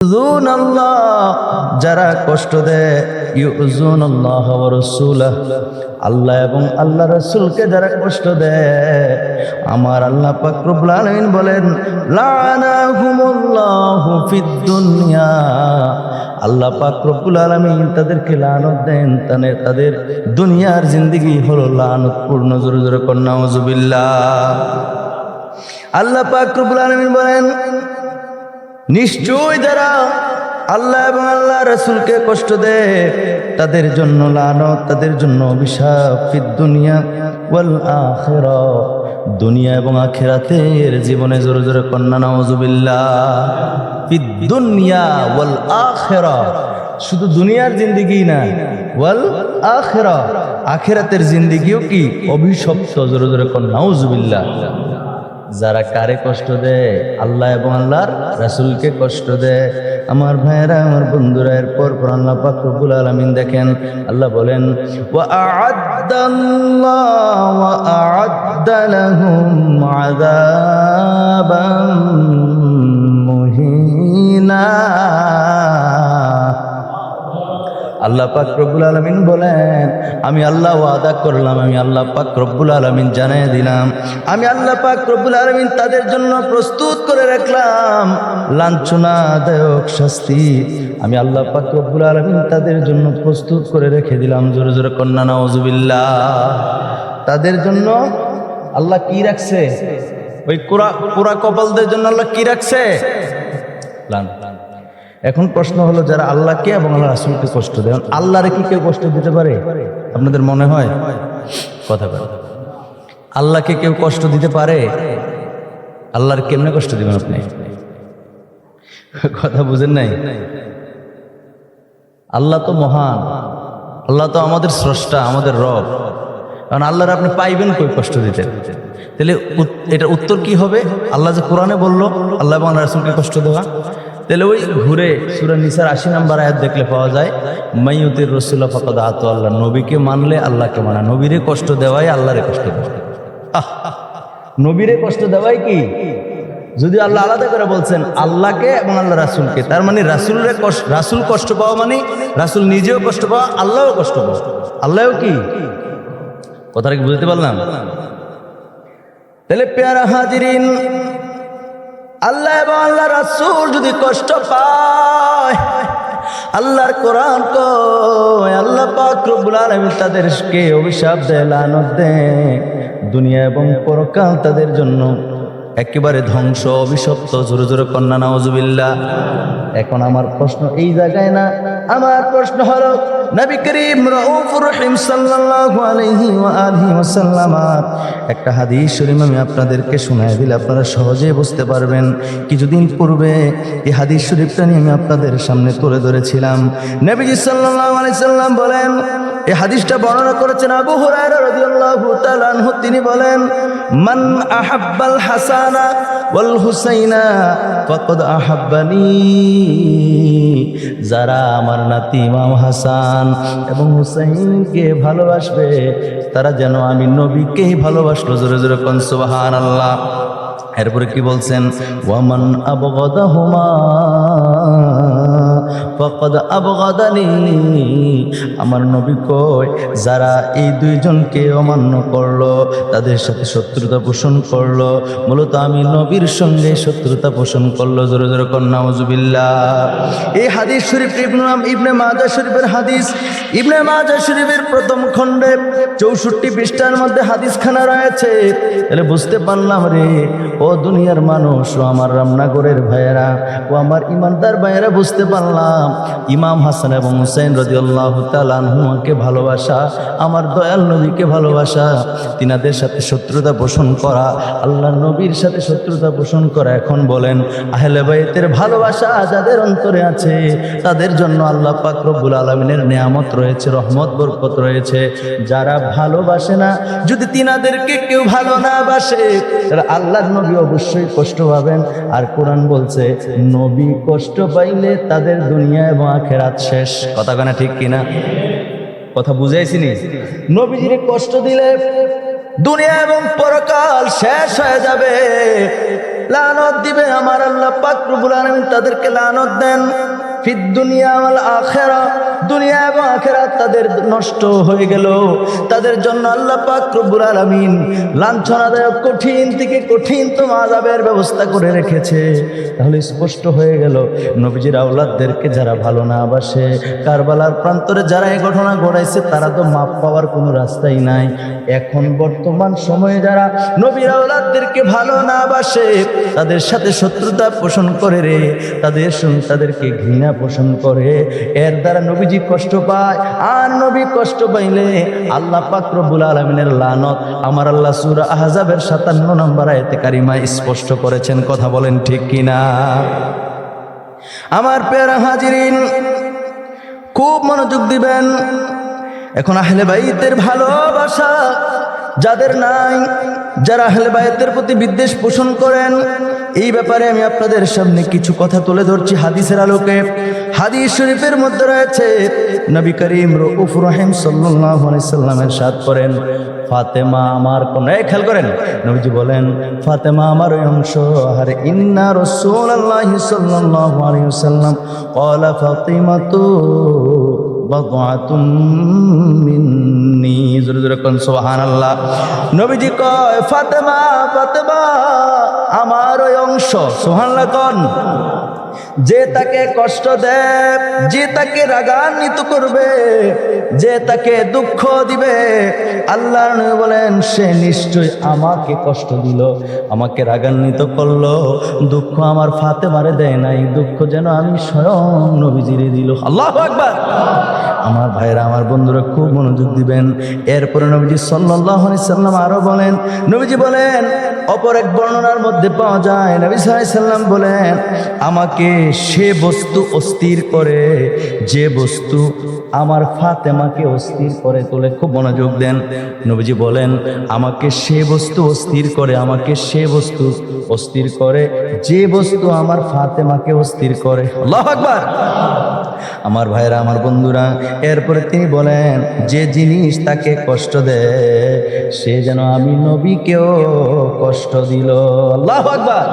আল্লাহ যারা কষ্ট দেয়, ইউযুনাল্লাহ ওয়া রাসূলাহ, আল্লাহ এবং আল্লাহ রাসূলকে যারা কষ্ট দেয়, আমার আল্লাহ পাক রব্বুল আলামিন বলেন লানাহুমুল্লাহু ফিদ দুনিয়া, আল্লাহ পাক রব্বুল আলামিন তাদেরকে লানত দেন, তাদের দুনিয়ার জিন্দেগি হলো লানতপূর্ণ। জোরে জোরে কর নাউযুবিল্লাহ। আল্লাহ পাক রব্বুল আলামিন বলেন নিশ্চয় যারা আল্লাহ এবং আল্লাহ রাসূলকে কষ্ট দেয় তাদের জন্য লানত, তাদের জন্য অভিশাপ, ফিদ দুনিয়া ওয়াল আখিরাহ, দুনিয়া এবং আখিরাতের জীবনে। জোরে জোরে কন্না নাউযুবিল্লাহ। ফিদ দুনিয়া ওয়াল আখিরাহ, শুধু দুনিয়ার জিন্দেগি না, ওয়াল আখিরাহ, আখিরাতের জিন্দেগিও কি অভিশপ্ত। জোরে জোরে কন্না নাউযুবিল্লাহ। যারা কারে কষ্ট দেয়, আল্লাহ এবং আল্লাহর রাসূলকে কষ্ট দেয়, আমার ভাইয়েরা, আমার বন্ধুরা, এরপর আল্লাহ পাক রব্বুল আলামিন দেখেন, আল্লাহ বলেন ওয়া আ'আদ্দা লাহুম আযাবান মুহিনা। আল্লাহ পাক রব্বুল আলামিন বলেন আমি আল্লাহ ওয়াদা করলাম, আমি আল্লাহ পাক রব্বুল আলামিন জানিয়ে দিলাম, আমি আল্লাহ পাক রব্বুল আলামিন তাদের জন্য প্রস্তুত করে রাখলাম লাঞ্ছনাদায়ক শাস্তি। আমি আল্লাহ পাক রব্বুল আলামিন তাদের জন্য প্রস্তুত করে রেখে দিলাম। জোরে জোরে কন্না নাউযুবিল্লাহ। তাদের জন্য আল্লাহ কি রাখছে? ওই পুরা কপালদের জন্য আল্লাহ কি রাখছে? এখন প্রশ্ন হলো, যারা আল্লাহকে এবং আল্লাহ রাসূলকে কষ্ট দেন, আল্লাহরে কি কেউ কষ্ট দিতে পারে? আপনাদের মনে হয়? কথা বলে, আল্লাহকে কেউ কষ্ট দিতে পারে? আল্লাহর কেমনে কষ্ট দিবেন আপনি? কথা বুঝেন নাই? আল্লাহ তো মহান, আল্লাহ তো আমাদের স্রষ্টা, আমাদের রব। কারণ আল্লাহর আপনি পাইবেন কই কষ্ট দিতে? তাহলে এটার উত্তর কি হবে? আল্লাহ যে কোরআনে বললো আল্লাহ এবং আল্লাহ রাসূলকে কষ্ট দেওয়া, তাহলে ওই ঘুরে সূরা নিসার 80 নম্বর আয়াত দেখলে পাওয়া যায় মাইয়ুতির রাসূল ফাকাদ আতা আল্লাহ, নবীকে মানলে আল্লাহকে মানা। নবীরে কষ্ট দেওয়াই আল্লাহরে কষ্ট দেওয়া। নবীরে কষ্ট দেওয়াই কি? যদি আল্লাহ আলাদা করে বলছেন আল্লাহকে এবং আল্লাহ রাসূলকে, তার মানে রাসূল কষ্ট পাওয়া মানে রাসূল নিজেও কষ্ট পাওয়া, আল্লাহও কষ্ট পাওয়া। আল্লাহও কি? কথাটা কি বুঝতে পারলাম? তাহলে প্যারা হাজিরিন, আল্লাহ এবং আল্লাহ রাসূল যদি কষ্ট পায়, আল্লাহর কোরআন কয় আল্লাহ পাক রব্বুল আলামিন তাদেরকে অভিশাপ দেয়, লানত দেয়, দুনিয়া এবং পরকাল তাদের জন্য একেবারে ধ্বংস, অভিশপ্ত। জোরে জোরে কন্না নাউযুবিল্লাহ। এখন আমার প্রশ্ন এই জায়গায় না, আমার প্রশ্ন হলো নবী করিম রাউফুর রহিম সাল্লাল্লাহু আলাইহি ওয়া আলিহি ওয়াসাল্লাম একটা হাদিস শরীফ আমি আপনাদেরকে শোনায় দিলে আপনারা সহজেই বুঝতে পারবেন। কিছুদিন পূর্বে এই হাদিস শরীফটা নিয়ে আমি আপনাদের সামনে তুলে ধরেছিলাম। নবীজি সাল্লাল্লাহু আলাইহি সাল্লাম বলেন, এই হাদিসটা বর্ণনা করেছেন আবু হুরায়রা রাদিয়াল্লাহু তাআলা আনহু। তিনি বলেন মান আহাব্বাল হাসানা ওয়াল হুসাইনা ফাকাদ আহাব্বানি, যারা আমার নাতি ইমাম হাসান এবং হুসাইনকে ভালোবাসবে তারা যেন আমি নবীকেই ভালোবাসলো। জোরে জোরে কোন সুবহানাল্লাহ। এরপরে কি বলছেন? ওয়ামান আবগাদাহুমা ফাকাদ আবগাদানি, আমার নবী কয় যারা এই দুইজনকে অমান্য করলো, তাদের সাথে শত্রুতা পোষণ করলো, মূলত আমি নবীর সঙ্গে শত্রুতা পোষণ করলো। জোরে জোরে কর নাউযুবিল্লাহ। এই হাদিস শরীফ ইবনে মাজাহ শরীফের হাদিস। ইবনে মাজাহ শরীফের প্রথম খণ্ডে 64 পৃষ্ঠার মধ্যে হাদিসখানা রয়েছে। তাহলে বুঝতে পারলাম রে ও দুনিয়ার মানুষ, ও আমার রামনগরের ভাইয়েরা, ও আমার ইমানদার ভাইয়েরা, বুঝতে পারলাম ইমাম হাসান এবং হুসাইন রাদিয়াল্লাহু তাআলা আনহুকে ভালোবাসা, আমার দয়াল নবীকে ভালোবাসা, তিনাদের সাথে শত্রুতা পোষণ করা, আল্লাহ নবীর সাথে শত্রুতা পোষণ করা। এখন বলেন আহলে বাইতের ভালোবাসা যাদের অন্তরে আছে তাদের জন্য আল্লাহ পাক রব্বুল আলামিনের নিয়ামত রয়েছে, রহমত বরকত রয়েছে। যারা ভালোবাসে না, যদি তিনাদেরকে কেউ ভালো না বাসে, তাহলে আল্লাহর নবী অবশ্যই কষ্ট পাবেন। আর কোরআন বলছে নবী কষ্ট পাইলে তাদের দুনিয়া এবং আখিরাত শেষ। কথা কানা ঠিক কিনা? কথা বুঝাইছিনি? নবীজিরে কষ্ট দিলে দুনিয়া এবং পরকাল শেষ হয়ে যাবে। লানত দিবে আমার আল্লাহ পাক রব্বুল আলামিন তাদেরকে লানত দেন ফিদ দুনিয়া ওয়াল আখিরা, দুনিয়া এবং আখিরাত তাদের নষ্ট হয়ে গেল। তাদের জন্য আল্লাহ পাক রব্বুল আলামিন লাঞ্ছনাদায়ক কঠিন থেকে কঠিনতম আযাবের ব্যবস্থা করে রেখেছে। তাহলে স্পষ্ট হয়ে গেল নবীজির আওলাদদেরকে যারা ভালো না বাসে, কারবালার প্রান্তরে যারা এই ঘটনা ঘটাইছে তারা তো মাপ পাওয়ার কোনো রাস্তাই নাই। এখন বর্তমান সময়ে যারা নবীর আওলাদদেরকে ভালো না বাসে, তাদের সাথে শত্রুতা পোষণ করে রে, তাদেরকে ঘৃণা পোষণ করে, এর দ্বারা নবীজি কষ্ট পায়। আর নবী কষ্ট পাইলে আল্লাহ পাক রব্বুল আলামিনের লানত আমার আল্লাহ সূরা আহজাবের 57 নম্বর আয়াতে কারিমায় স্পষ্ট করেছেন। কথা বলেন ঠিক কিনা? আমার প্যারা হাজিরিন, খুব মনোযোগ দিবেন। এখন আহলে বাইতের ভালোবাসা যাদের নাই, যারা আহলে বাইতের প্রতি বিদ্বেষ পোষণ করেন, এই ব্যাপারে আমি আপনাদের সামনে কিছু কথা তুলে ধরছি হাদিসের আলোকে। হাদিস শরীফের মধ্যে রয়েছে নবী করিম রউফুর রহিম সাল্লাল্লাহু আলাইহি সাল্লাম ইরশাদ করেন, ফাতেমা আমার কন্যা। খেয়াল করেন, নবীজি বলেন ফাতেমা আমার ওই অংশ। আর ইন্না রাসূলুল্লাহি সাল্লাল্লাহু আলাইহি ওয়াসাল্লাম ক্বালা ফাতিমাতু বাদআতুম মিন্নি। জোরে জোরে কোন সুবহানাল্লাহ। নবীজি কয় ফাতেমা, ফাতেমা আমার ওই অংশ। সুবহানাল্লাহ কোন। যে তাকে কষ্ট দেয়, যে তাকে রাগান্বিত করবে, যে তাকে দুঃখ দিবে, আল্লাহর নবী বলেন সে নিশ্চয় আমাকে কষ্ট দিল, আমাকে রাগান্বিত করলো। দুঃখ আমার ফাতেমারে দেয় নাই, দুঃখ যেন আমি স্বয়ং নবীজিরে দিল। আল্লাহু আকবার। আমার ভাইরা, আমার বন্ধুরা খুব মনোযোগ দিবেন। এরপরে নবীজি সাল্লাল্লাহু আলাইহি সাল্লাম আরো বলেন, নবীজি বলেন অপর এক বর্ণনার মধ্যে পাওয়া যায়, নবী সাল্লাল্লাহু আলাইহি সাল্লাম বলেন আমাকে সে বস্তু অস্থির করে যে বস্তু আমার ফাতেমাকে অস্থির করে তোলে। খুব মনোযোগ দেন। নবীজি বলেন আমাকে সে বস্তু অস্থির করে, আমাকে সে বস্তু অস্থির করে যে বস্তু আমার ফাতেমাকে অস্থির করে। আল্লাহু আকবার। আমার ভাইরা, আমার বন্ধুরা, এরপরে তিনি বলেন যে জিনিস তাকে কষ্ট দেয় সে যেন আমি নবীকেও কষ্ট দিল। আল্লাহু আকবার।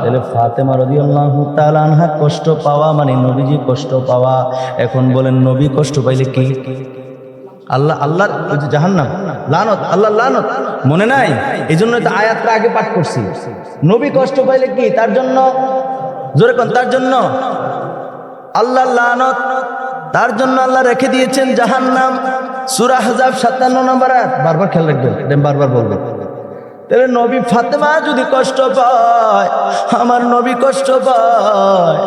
তাহলে ফাতেমা রাদিয়াল্লাহু তাআলা আনহা কষ্ট পাওয়া মানে নবীজি কষ্ট পাওয়া। এখন বলেন নবী কষ্ট পাইলে কি? আল্লাহর জাহান্নাম, লানত, আল্লাহর লানত মনে নাই? এই জন্য তো আয়াতটা আগে পাঠ করছি। নবী কষ্ট পাইলে কি? তার জন্য জোরে কোন, তার জন্য আল্লাহর লানত, তার জন্য আল্লাহ রেখে দিয়েছেন জাহান্নাম। সূরা আহজাব 57 নম্বর আয়াত। বারবার খেয়াল রাখবেন, বারবার বলবেন। তাহলে নবী ফাতেমা যদি কষ্ট পায়, আমার নবী কষ্ট পায়,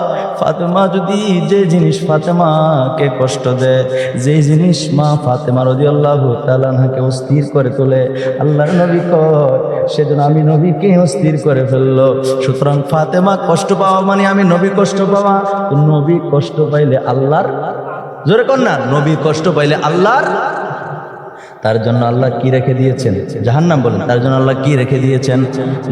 ফাতেমা যদি যে জিনিস ফাতেমাকে কষ্ট দেয়, যে জিনিস মা ফাতেমা রাদিয়াল্লাহু তাআলা আনহাকে অস্থির করে তোলে, আল্লাহর নবী কয় সেজন্য আমি নবীকে অস্থির করে ফেললো। সুতরাং ফাতেমা কষ্ট পাওয়া মানে আমি নবী কষ্ট পাওয়া। তো নবী কষ্ট পাইলে আল্লাহর, জোরে কর না, নবী কষ্ট পাইলে আল্লাহর, তার জন্য আল্লাহ কি রেখে দিয়েছেন? জাহান্নাম। বলেন তার জন্য আল্লাহ কি রেখে দিয়েছেন?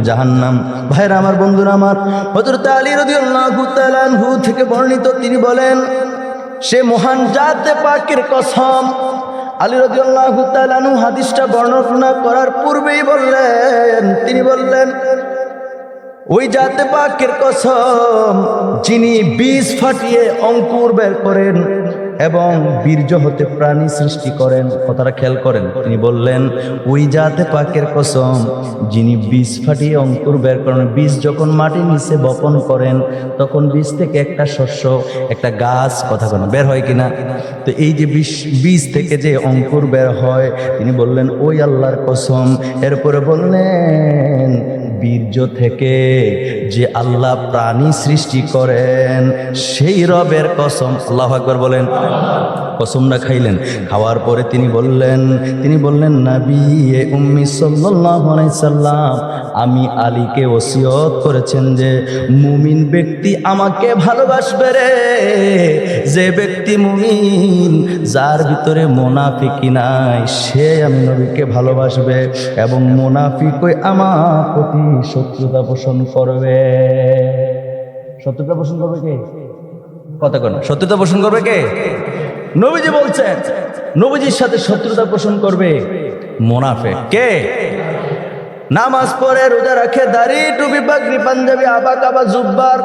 জাহান্নাম। ভাইরা আমার, বন্ধুরা আমার, হযরত আলী রাদিয়াল্লাহু তাআলা আনহু থেকে বর্ণিত, তিনি বলেন সে মহান জাতে পাকের কসম। আলী রাদিয়াল্লাহু তাআলা আনহু হাদিসটা বর্ণনা করার পূর্বেই বললেন, তিনি বললেন ওই জাতে পাকের কসম যিনি বীজ ফাটিয়ে অঙ্কুর বের করেন এবং বীর্য হতে প্রাণী সৃষ্টি করেন। কথাটা খেয়াল করেন। তিনি বললেন ওই জাতে পাকের কসম যিনি বীজ ফাটিয়ে অঙ্কুর বের করেন। বীজ যখন মাটির নিচে বপন করেন তখন বীজ থেকে একটা শস্য, একটা গাছ, কথা বলেন, বের হয় কিনা? তো এই যে বীজ থেকে যে অঙ্কুর বের হয়, তিনি বললেন ওই আল্লাহর কসম। এরপরে বললেন বীর্য থেকে যে আল্লাহ প্রাণী সৃষ্টি করেন সেই রবের কসম। আল্লাহু আকবার বলেন। কসমটা খাইলেন। খাওয়ার পরে তিনি বললেন নবী উম্মি সাল্লাল্লাহু আলাইহি সাল্লাম আমি আলীকে ওসিয়ত করেছেন যে মুমিন ব্যক্তি আমাকে ভালোবাসবে রে, যে ব্যক্তি মুমিন যার ভিতরে মুনাফিকি নাই সে আমি নবীকে ভালোবাসবে এবং মুনাফিক ওই আমার প্রতি শত্রুতা পোষণ করবে। শত্রুতা পোষণ করবে কে? কথা কোন, শত্রুতা পোষণ করবে কে? নবীজি বলছেন নবীজির সাথে শত্রুতা পোষণ করবে মুনাফিক। কে? নামাজ পড়ে, রোজা রাখে, দাড়ি, টুপি, পাগড়ি, পাঞ্জাবি, আবা কাবা, জুব্বার,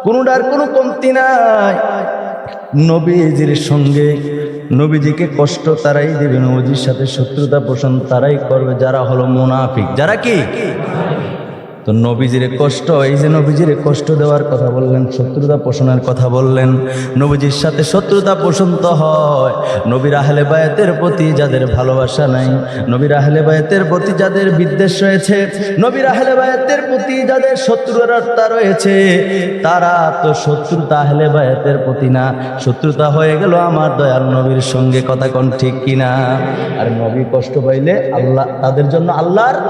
কোনটার কোনো কমতি নাই। নবীজির সঙ্গে নবীজিকে কষ্ট তারাই দেবে, নবীজির সাথে শত্রুতা পোষণ তারাই করবে যারা হলো মুনাফিক। যারা কি? তো নবীজির কষ্ট, এই যে নবীজির কষ্ট দেওয়ার কথা বললেন, শত্রুতা পোষণের কথা বললেন, নবীজির সাথে শত্রুতা পোষণ তো হয় নবীর আহলে বায়াতের প্রতি যাদের ভালোবাসা নাই, নবীর আহলে বায়াতের প্রতি যাদের বিদ্বেষ রয়েছে, নবীর আহলে বায়াতের প্রতি যাদের শত্রুতা রয়েছে, তারা তো শত্রুতা আহলে বায়াতের প্রতি না, শত্রুতা হয়ে গেল আমার দয়াল নবীর সঙ্গে। কথা কোন ঠিক কিনা? আর নবী কষ্ট পাইলে আল্লাহ তাদের জন্য আল্লাহর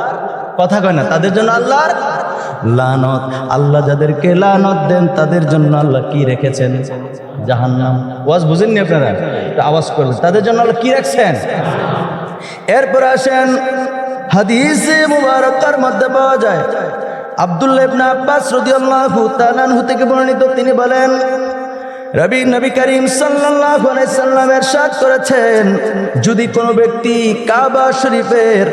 কথা কয় না, তাদের জন্য আল্লাহর লানত। আল্লাহ যাদেরকে লানত দেন তাদের জন্য আল্লাহ কি রেখেছেন? জাহান্নাম। ওয়াজ বুঝেননি আপনারা? আওয়াজ করলেন, তাদের জন্য আল্লাহ কি রাখছেন? এরপর আসেন হাদিসে মুবারকার মধ্যে পাওয়া যায় আব্দুল্লাহ ইবনে আব্বাস রাদিয়াল্লাহু তাআলা আনহু থেকে বর্ণিত, তিনি বলেন নবী করিম সাল্লাল্লাহু আলাইহি সাল্লাম ইরশাদ করেছেন, যদি কোনো ব্যক্তি কাবা শরীফের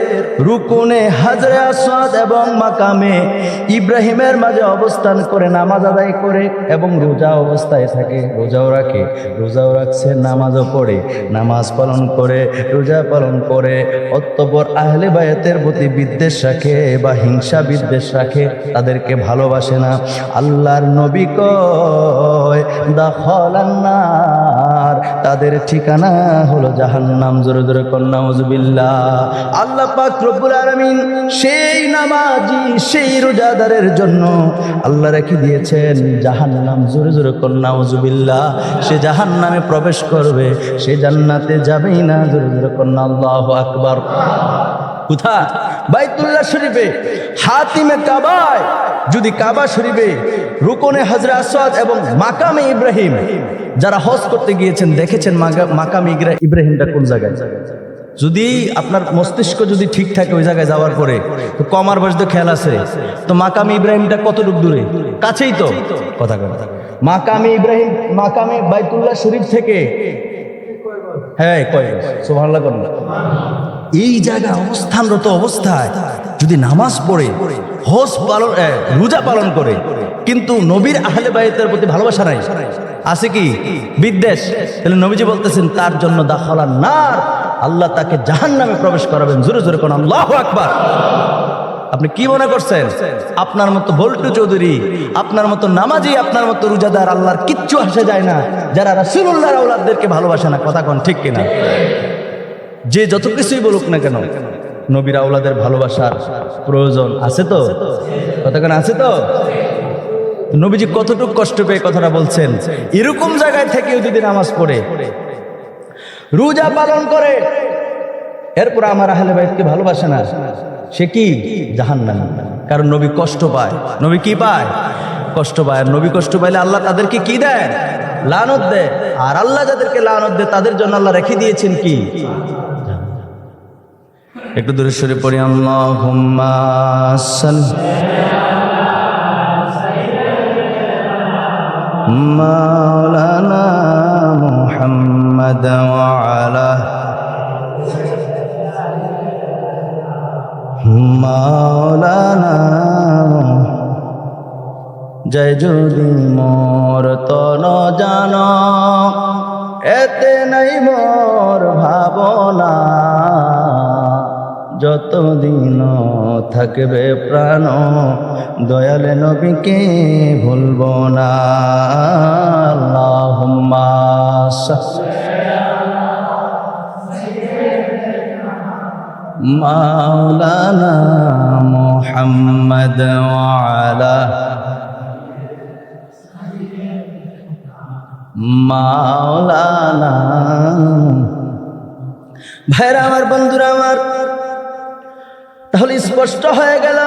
রুকুনে হাজরে আসওয়াদ এবং মাকামে ইব্রাহিমের মাঝে অবস্থান করে নামাজ আদায় করে এবং রোজা অবস্থায় থাকে, রোজাও রাখে, রোজাও রাখছে, নামাজও পড়ে, নামাজ পালন করে, রোজা পালন করে, অতঃপর আহলে বায়াতের প্রতি বিদ্বেষ রাখে বা হিংসা বিদ্বেষ রাখে, তাদেরকে ভালোবাসে না, আল্লাহর নবী কয় দাখালান্নার, তাদের ঠিকানা হলো জাহান্নাম। জোরে জোরে কর নাউযুবিল্লাহ। আল্লাহ পাক রব্বুল আলামিন সেই নামাজি, সেই রোজাদারের জন্য আল্লাহ রেখে দিয়েছেন জাহান্নাম। জোরে জোরে কর নাউযুবিল্লাহ। সে জাহান্নামে প্রবেশ করবে, সে জান্নাতে যাবেই না। জোরে জোরে কর না আল্লাহু আকবার। কোথায়? বাইতুল্লাহ শরীফে, হাতিমে কাবায়। যদি কাবা শরীফে রুকনে হাজরে আসওয়াদ এবং মাকামে ইব্রাহিম, যারা হজ করতে গিয়েছেন দেখেছেন মাকামে ইব্রাহিমটা কোন জায়গায়। যদি আপনার মস্তিষ্ক যদি ঠিক থাকে ওই জায়গায় যাওয়ার পরে, তো কমার বয়স খেয়াল আছে তো মাকামে ইব্রাহিমটা কতটুক দূরে? কাছেই তো। কথা কথা মাকামে ইব্রাহিম, মাকামে বাইতুল্লাহ শরীফ থেকে হ্যাঁ কয় সুবহানাল্লাহ করুন। এই জায়গায় অবস্থানরত অবস্থায় যদি নামাজ পড়ে, হজ পালন, রোজা পালন করে, কিন্তু নবীর আহলে বায়াতের প্রতি ভালোবাসা নাই, আছে কি বিদ্বেষ, তাহলে নবীজি বলতেছেন তার জন্য দাখালান নার, আল্লাহ তাকে জাহান্নামে প্রবেশ করাবেন। জোরে জোরে কোন আল্লাহু আকবার। আপনি কি মনে করছেন আপনার মতো বল্টু চৌধুরী, আপনার মতো নামাজি, আপনার মতো রোজাদার আল্লাহর কিচ্ছু আসে যায় না যারা রাসূলুল্লাহর আওলাদদেরকে ভালোবাসে না? কথা কোন ঠিক কিনা? যে যত কিছুই বলুক না কেন, নবীর আওলাদের ভালোবাসার প্রয়োজন আছে তো? কতক্ষণ আছে তো? নবীজি কতটুকু কষ্ট পেয়ে কথাটা বলছেন। এরকম জায়গায় থেকে যদি নামাজ পড়ে, রোজা পালন করে, এরপর আমার আহলে বাইতকে ভালোবাসে না, সে কি? জাহান্নামী। কারণ নবী কষ্ট পায়। নবী কি পায়? কষ্ট পায়। আর নবী কষ্ট পাইলে আল্লাহ তাদেরকে কি দেয়? লানত দেয়। আর আল্লাহ যাদেরকে লানত দেয় তাদের জন্য আল্লাহ রেখে দিয়েছেন কি? একটু দূরে সরে পড়ি, আল্লাহুম্মা সাল্লি মাওলানা মুহাম্মাদ ওয়া আলা মাওলানা। জয় যদি মোর তন জান, এতে নাই মোর ভাবনা, যতদিন থাকবে প্রাণ দয়াল নবীকে ভুলব না। আল্লাহুম্মা মাওলানা মুহাম্মদ ওয়া আলা মাওলানা। ভাইরা আমার, বন্ধুরা আমার, তাহলে স্পষ্ট হয়ে গেল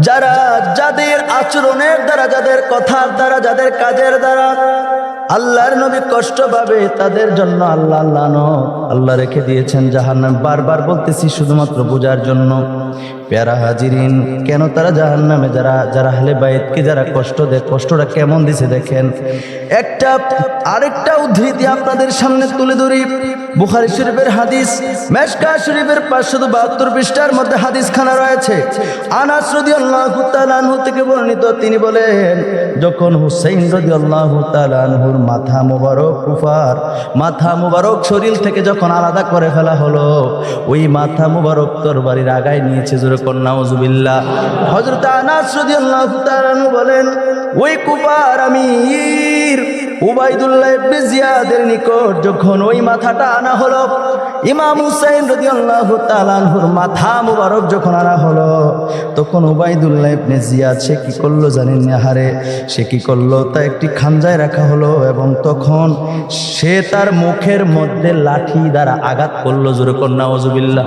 যারা যাদের আচরণের দ্বারা, যাদের কথার দ্বারা, যাদের কাজের দ্বারা আল্লাহর নবী কষ্ট পাবে, তাদের জন্য আল্লাহ আল্লাহ রেখে দিয়েছেন জাহান্নাম। বারবার বলতেছি শুধুমাত্র বোঝার জন্য। প্যারা হাজিরিন, কেন তারা জাহান্নামে? যারা আহলে বাইতকে যারা কষ্ট দেয়, কষ্টটা কেমন দিছে দেখেন। আরেকটা উদ্ধৃতি আপনাদের সামনে তুলে ধরি। বুখারী শরীফের হাদিস, মেশকা শরীফের 572 পৃষ্ঠার মধ্যে হাদিস খানা রয়েছে। আনাস রাদিয়াল্লাহু তাআলা আনহু থেকে বর্ণিত, তিনি বলেন, যখন হুসাইন রাদিয়াল্লাহু তাআলা আনহুর মাথা মুবারক শরীর থেকে যখন আলাদা করে ফেলা হলো, ওই মাথা মুবারক তরবারির আগায় নিয়েছে। জোরে কোন নাউজুবিল্লাহ। হযরত আনাস রাদিয়াল্লাহু তাআলা আনহু বলেন, ওই কুফার আমির উবাইদুল্লাহ ইবনে জিয়াদের নিকট যখন ওই মাথাটা আনা হলো, ইমাম হুসাইন রাদিয়াল্লাহু তাআলা আনহুর মাথা মুবারক যখন আনা হলো, তখন উবাইদুল্লাহ ইবনে জিয়াদ সে কি করলো জানেন? হারে সে কি করলো, তা একটি খানজায় রাখা হলো এবং তখন সে তার মুখের মধ্যে লাঠি দ্বারা আঘাত করলো। জোরে কোন নাউজুবিল্লাহ।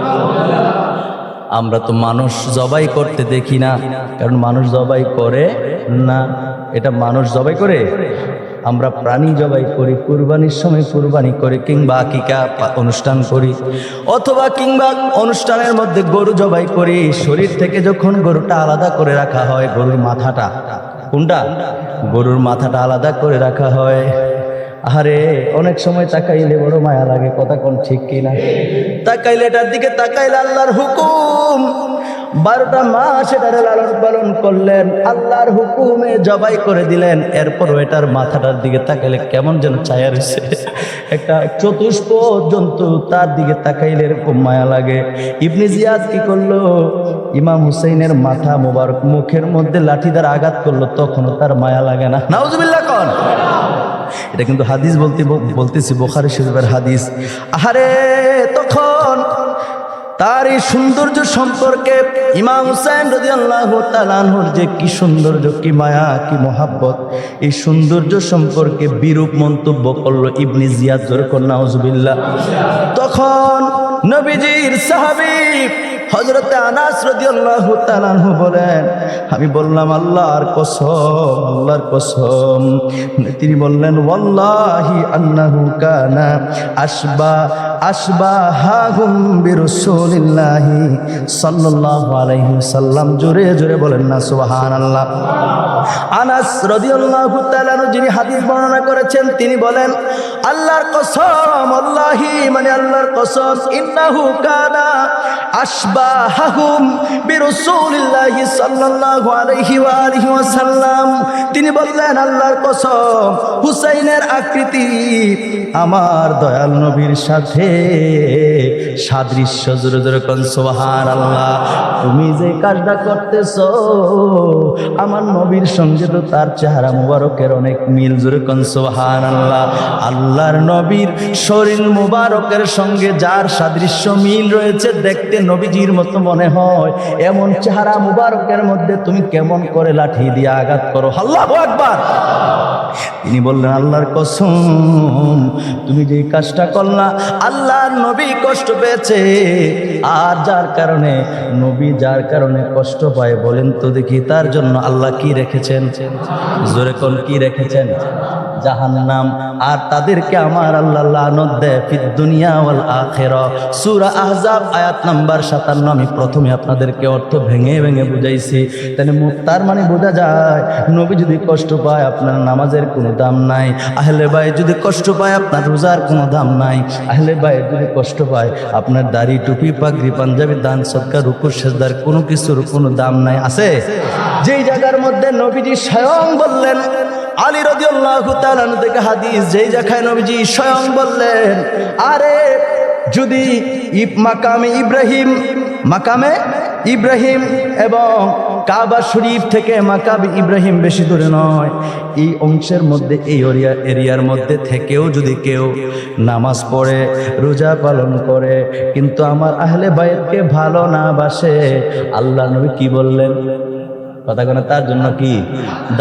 আমরা তো মানুষ জবাই করতে দেখি না, কারণ মানুষ জবাই করে না। এটা মানুষ জবাই করে, আমরা প্রাণী জবাই করি, কুরবানির সময় কুরবানি করি, কিংবা আকিকা অনুষ্ঠান করি, অথবা কিংবা অনুষ্ঠানের মধ্যে গরু জবাই করি। শরীর থেকে যখন গরুটা আলাদা করে রাখা হয়, গরুর মাথাটা, কোনটা? গরুর মাথাটা আলাদা করে রাখা হয়। আরে অনেক সময় তাকাইলে বড় মায়া লাগে, কথা কোন ঠিক কিনা? তাকাইলে এটার দিকে তাকাইলে আল্লাহর হুকুম, 12টা মাস এটার লালন পালন করলেন, আল্লাহর হুকুমে জবাই করে দিলেন। এরপরও এটার মাথাটার দিকে তাকাইলে কেমন যেন ছায়া রয়েছে। একটা চতুষ্পদ জন্তু, তার দিকে তাকাইলে এরকম মায়া লাগে। ইবনে জিয়াদ কি করলো? ইমাম হুসাইনের মাথা মোবারক মুখের মধ্যে লাঠি দ্বারা আঘাত করলো, তখনও তার মায়া লাগে না। নাউজুবিল্লাহ কোন? এটা কিন্তু হাদিস বলতেছি, বুখারী শরীফের হাদিস। আহারে তখন তার এই সৌন্দর্য সম্পর্কে ইমাম হুসাইন রাদিয়াল্লাহু তাআলা আনহুর যে কি সৌন্দর্য, কি মায়া, কি মহাব্বত, এই সৌন্দর্য সম্পর্কে বিরূপ মন্তব্য করলো ইবনে জিয়াদ। জোরে কোন নাউজুবিল্লাহ। তখন নবীজির সাহাবী হযরতে আনাস রাদিয়াল্লাহু তাআলা আনহু বলেন, আমি বললাম আল্লাহর কসম। তিনি বললেন, ওয়াল্লাহি আন্নাহু কানা আশবাহাহুম বিরাসূলিল্লাহি সাল্লাল্লাহু আলাইহি ওয়াসাল্লাম। জোরে জোরে বলেন না সুবহানাল্লাহ। আনাস রাদিয়াল্লাহু তাআলা যিনি হাদিস বর্ণনা করেছেন, তিনি বলেন, আল্লাহর কসম, আল্লাহি মানে আল্লাহর কসম, ইন্নাহু কানা আশবাহাহুম বিরাসূলিল্লাহি সাল্লাল্লাহু আলাইহি ওয়া আলিহি ওয়াসাল্লাম। তিনি বললেন, আল্লাহর কসম, হুসাইনের আকৃতি আমার দয়াল নবীর সাথে সাদৃশ্য। জোরে জোরে কোন সুবহানাল্লাহ। তুমি যে কাজটা করতেছো, আমার নবীর সঙ্গে তো তার চেহারা মুবারকের অনেক মিল। জোরে কোন সুবহানাল্লাহ। আল্লাহর নবীর শরীর মুবারকের সঙ্গে যার সাদৃশ্য মিল রয়েছে, দেখতে নবীজির মতো মনে হয়, এমন চেহারা মুবারকের মধ্যে তুমি কেমন করে লাঠি দিয়ে আঘাত করো? আল্লাহু আকবার। তিনি বললেন, আল্লাহর কসম, তুমি যে কাজটা করলা, আল্লাহর নবী কষ্ট পেয়েছে। আর যার কারণে কষ্ট পায়, বলেন তো দেখি, তার জন্য আল্লাহ কি রেখেছেন? জোরে কোন কি রেখেছেন? জাহান্নাম। আর তাদেরকে আমার আল্লাহ লানত দেয় ফিদ দুনিয়া ওয়াল আখিরা। সূরা আহজাব আয়াত নাম্বার 57। আমি প্রথমে আপনাদেরকে অর্থ ভেঙে ভেঙে বুঝাইছি। তার মানে বোঝা যায়, নবী যদি কষ্ট পায়, আপনার নামাজের কোনো দাম নাই। আহলে বাইত যদি কষ্ট পায়, আপনার রোজার কোনো দাম নাই। আহলে বাইত যদি কষ্ট পায়, আপনার দাড়ি, টুপি, পাগড়ি, পাঞ্জাবি, দান, সদকা, রুকু, সেজদার কোনো কিছুর কোনো দাম নাই। আছে? যেই জায়গার মধ্যে নবীজি স্বয়ং বললেন, আলী রাদিয়াল্লাহু তাআলা থেকে হাদিস, যেই জায়গায় নবীজি স্বয়ং বললেন, আরে যদি মাকামে ইব্রাহিম এবং কাবা শরীফ থেকে মাকাম ইব্রাহিম বেশি দূরে নয়, এই অংশের মধ্যে, এই এরিয়ার মধ্যে থেকেও যদি কেউ নামাজ পড়ে, রোজা পালন করে, কিন্তু আমার আহলে বাইতকে ভালো না বাসে, আল্লাহ নবী কি বললেন? কথা কেন? তার জন্য কি?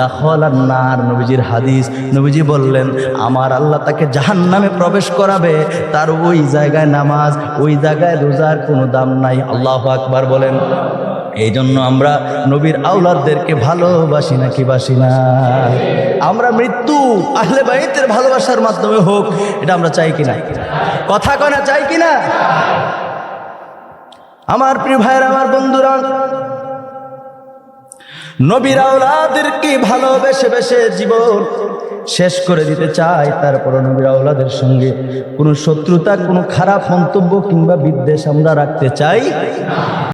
দাখলান নার। নবীজির হাদিস, নবীজি বললেন, আমার আল্লাহ তাকে জাহান্নামে প্রবেশ করাবে। তার ওই জায়গায় নামাজ, ওই জায়গায় রোজার কোনো দাম নাই। আল্লাহু আকবার বলেন। এই জন্য আমরা নবীর আওলাদদেরকে ভালোবাসি নাকি বাসি না? আমরা মৃত্যু আহলে বাইতের ভালোবাসার মাধ্যমে হোক, এটা আমরা চাই কিনা? কথা কয় না, চাই কিনা? আমার প্রিয় ভাইয়েরা, আমার বন্ধুরা, নবীর আওলাদেরকে ভালোবেসে বেসে জীবন শেষ করে দিতে চাই, তারপর নবীর আওলাদের সঙ্গে কোনো শত্রুতা, কোনো খারাপ মন্তব্য কিংবা বিদ্বেষ আমরা রাখতে চাই না।